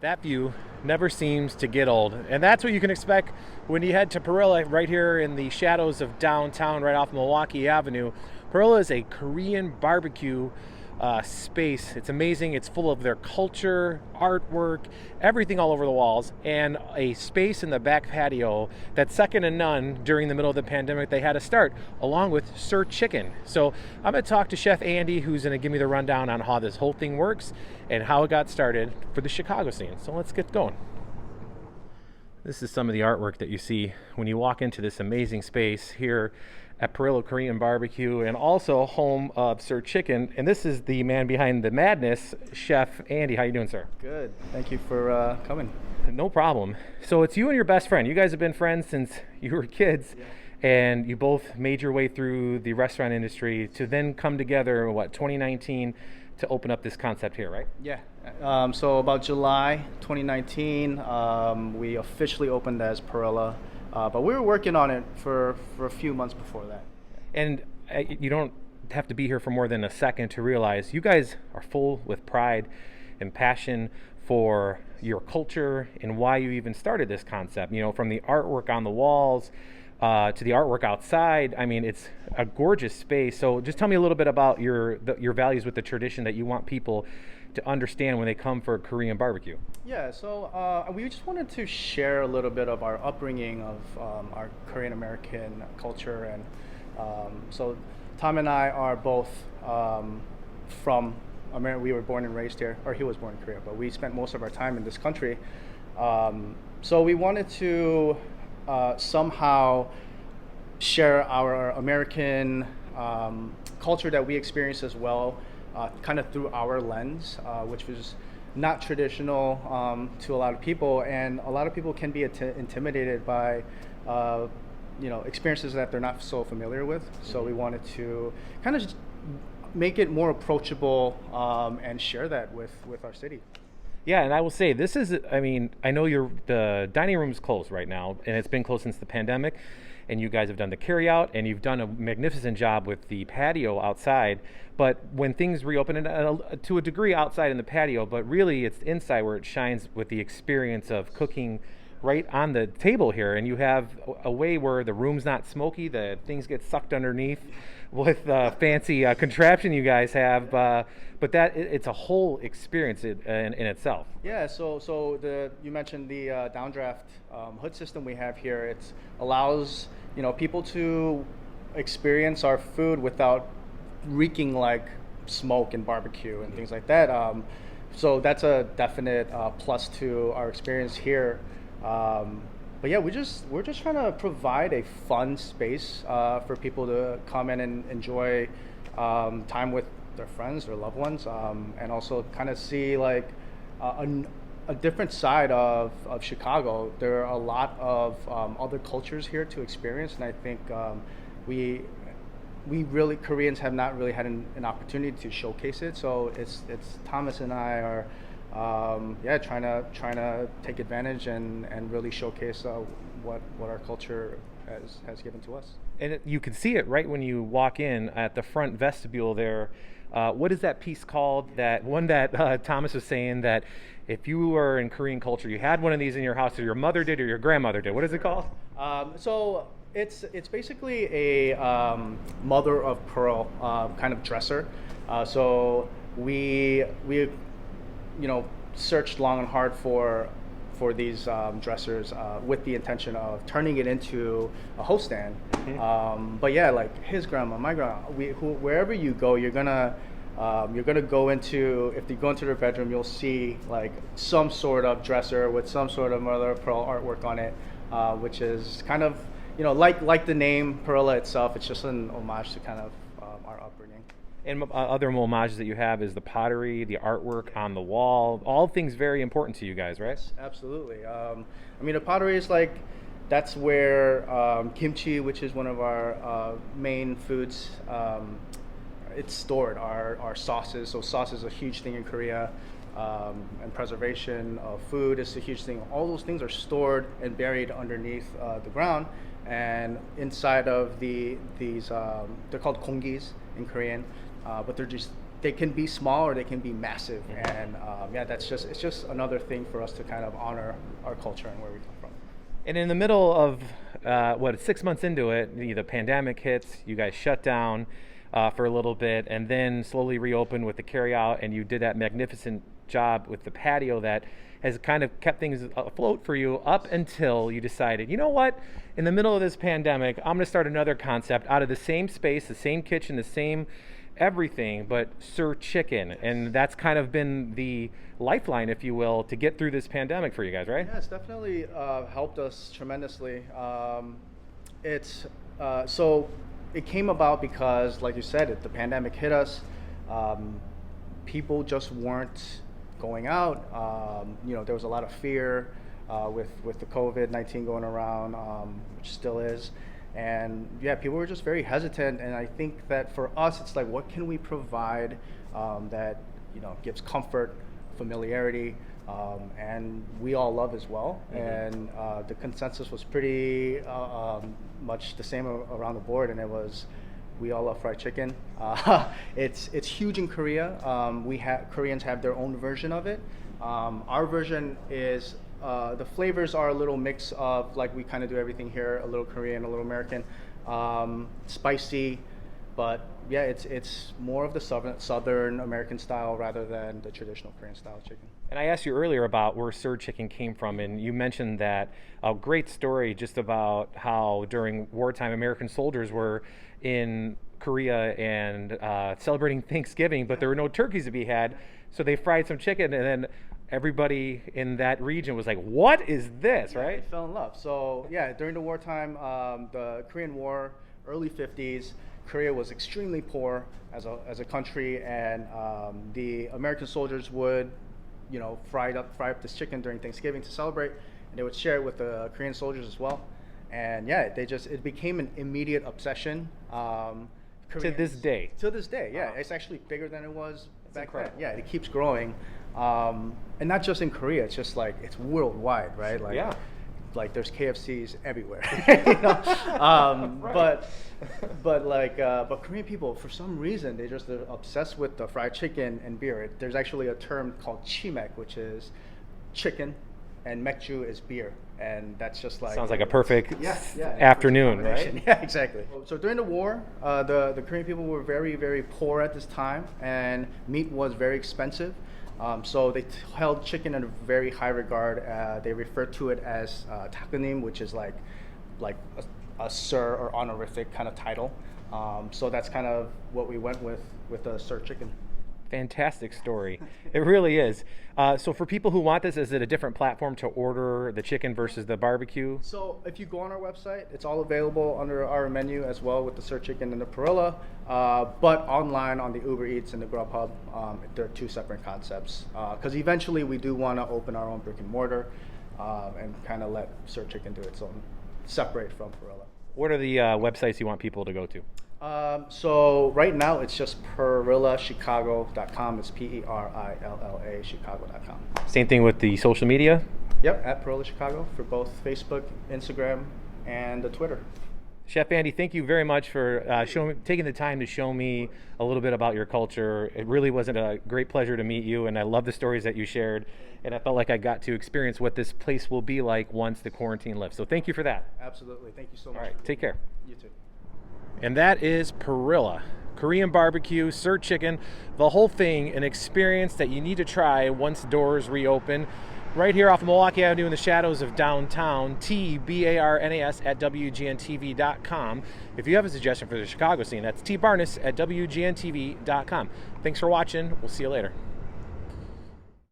That view never seems to get old. And that's what you can expect when you head to Perilla, right here in the shadows of downtown, right off Milwaukee Avenue. Perilla is a Korean barbecue space. It's amazing. It's full of their culture, artwork, everything all over the walls, and a space in the back patio that's second to none. During the middle of the pandemic, they had to start, along with Sir Chicken. So I'm going to talk to Chef Andy, who's going to give me the rundown on how this whole thing works and how it got started for the Chicago scene. So let's get going. This is some of the artwork that you see when you walk into this amazing space here at Perilla Korean Barbecue, and also home of Sir Chicken. And this is the man behind the madness, Chef Andy. How you doing, sir? Good. Thank you for coming. No problem. So it's you and your best friend. You guys have been friends since you were kids. Yeah. And you both made your way through the restaurant industry to then come together, 2019, to open up this concept here, right? Yeah. So about July 2019, we officially opened as Perilla, but we were working on it for a few months before that. And you don't have to be here for more than a second to realize you guys are full with pride and passion for your culture and why you even started this concept. You know, from the artwork on the walls to the artwork outside. I mean, it's a gorgeous space. So just tell me a little bit about your values with the tradition that you want people to understand when they come for Korean barbecue. Yeah, so we just wanted to share a little bit of our upbringing of our Korean American culture. And so Tom and I are both from America. We were born and raised here, or he was born in Korea, but we spent most of our time in this country. So we wanted to somehow share our American culture that we experience as well, kind of through our lens, which was not traditional to a lot of people, and a lot of people can be intimidated by experiences that they're not so familiar with. So we wanted to kind of just make it more approachable and share that with our city. Yeah, and I will say this is, I mean, I know the dining room is closed right now, and it's been closed since the pandemic, and you guys have done the carry out, and you've done a magnificent job with the patio outside. But when things reopen, and to a degree outside in the patio, but really it's inside where it shines with the experience of cooking right on the table here. And you have a way where the room's not smoky, the things get sucked underneath with fancy contraption you guys have, but it's a whole experience in itself. Yeah, so you mentioned the downdraft hood system we have here. It allows people to experience our food without reeking like smoke and barbecue and things like that. So that's a definite plus to our experience here. But yeah, we're just trying to provide a fun space for people to come in and enjoy time with their friends, their loved ones, and also kind of see like a different side of Chicago. There are a lot of other cultures here to experience, and I think we really, Koreans have not really had an opportunity to showcase it. So it's Thomas and I are trying to take advantage and really showcase what our culture has given to us. And you can see it right when you walk in at the front vestibule there. What is that piece called? That one that Thomas was saying that if you were in Korean culture, you had one of these in your house, or your mother did, or your grandmother did. What is it called? So it's basically a mother of pearl kind of dresser. So we searched long and hard for these dressers with the intention of turning it into a host stand. Mm-hmm. But yeah, like his grandma, my grandma, wherever you go, you're gonna go into, if you go into their bedroom, you'll see like some sort of dresser with some sort of mother of pearl artwork on it, which is kind of like the name Perilla itself. It's just an homage to kind of our upbringing. And other homages that you have is the pottery, the artwork on the wall, all things very important to you guys, right? Yes, absolutely. The pottery is like, that's where kimchi, which is one of our main foods, it's stored, our sauces. So sauce is a huge thing in Korea, and preservation of food is a huge thing. All those things are stored and buried underneath the ground, and inside of these, they're called konggis in Korean. But they're just they can be small or they can be massive, and yeah, it's just another thing for us to kind of honor our culture and where we come from. And in the middle of 6 months into it, the pandemic hits. You guys shut down for a little bit, and then slowly reopened with the carryout. And you did that magnificent job with the patio that has kind of kept things afloat for you up until you decided, you know what? In the middle of this pandemic, I'm going to start another concept out of the same space, the same kitchen, the same everything, but Sir Chicken. And that's kind of been the lifeline, if you will, to get through this pandemic for you guys, right? Yeah, it's definitely helped us tremendously. So it came about because, like you said, the pandemic hit us. People just weren't going out. There was a lot of fear with the COVID-19 going around, which still is. And yeah, people were just very hesitant. And I think that for us, it's like, what can we provide that gives comfort, familiarity, and we all love as well. And the consensus was pretty much the same around the board, and it was, we all love fried chicken. It's huge in Korea. Koreans have their own version of it. Our version is the flavors are a little mix of, like we kind of do everything here, a little Korean, a little American, spicy, but yeah, it's more of the southern American style rather than the traditional Korean style chicken. And I asked you earlier about where Sir Chicken came from, and you mentioned that a great story just about how during wartime American soldiers were in Korea and celebrating Thanksgiving, but there were no turkeys to be had, so they fried some chicken, and then everybody in that region was like, what is this, right? They fell in love. So yeah, during the wartime, the Korean War, early 50s, Korea was extremely poor as a country, and the American soldiers would fry up this chicken during Thanksgiving to celebrate, and they would share it with the Korean soldiers as well. And yeah, it became an immediate obsession. To this day. To this day, yeah. Wow. It's actually bigger than it was back then. Yeah, it keeps growing. And not just in Korea, it's just like, it's worldwide, right? Like, yeah. Like there's KFCs everywhere. Right. But Korean people, for some reason, they're obsessed with the fried chicken and beer. There's actually a term called chimek, which is chicken, and mekju is beer. And that's just like... Sounds like a perfect afternoon, right? Yeah, exactly. So during the war, the Korean people were very, very poor at this time, and meat was very expensive. So they held chicken in a very high regard. They referred to it as takunim, which is like a sir or honorific kind of title. So that's kind of what we went with the Sir Chicken. Fantastic story. It really is. So for people who want this, is it a different platform to order the chicken versus the barbecue? So if you go on our website, it's all available under our menu as well with the Sir Chicken and the Perilla. But online on the Uber Eats and the Grubhub, they're two separate concepts. Because eventually we do want to open our own brick and mortar and kind of let Sir Chicken do its own, separate from Perilla. What are the websites you want people to go to? So right now it's just PerillaChicago.com. It's PERILLA Chicago.com. Same thing with the social media? Yep, at Perilla Chicago for both Facebook, Instagram, and the Twitter. Chef Andy, thank you very much for taking the time to show me a little bit about your culture. It really was a great pleasure to meet you, and I love the stories that you shared, and I felt like I got to experience what this place will be like once the quarantine lifts. So thank you for that. Absolutely. Thank you so much. All right, take care. You too. And that is Perilla, Korean barbecue, Sir Chicken, the whole thing, an experience that you need to try once doors reopen. Right here off of Milwaukee Avenue in the shadows of downtown, TBARNAS at WGNTV.com. If you have a suggestion for the Chicago scene, that's TBarness at WGNTV.com. Thanks for watching. We'll see you later.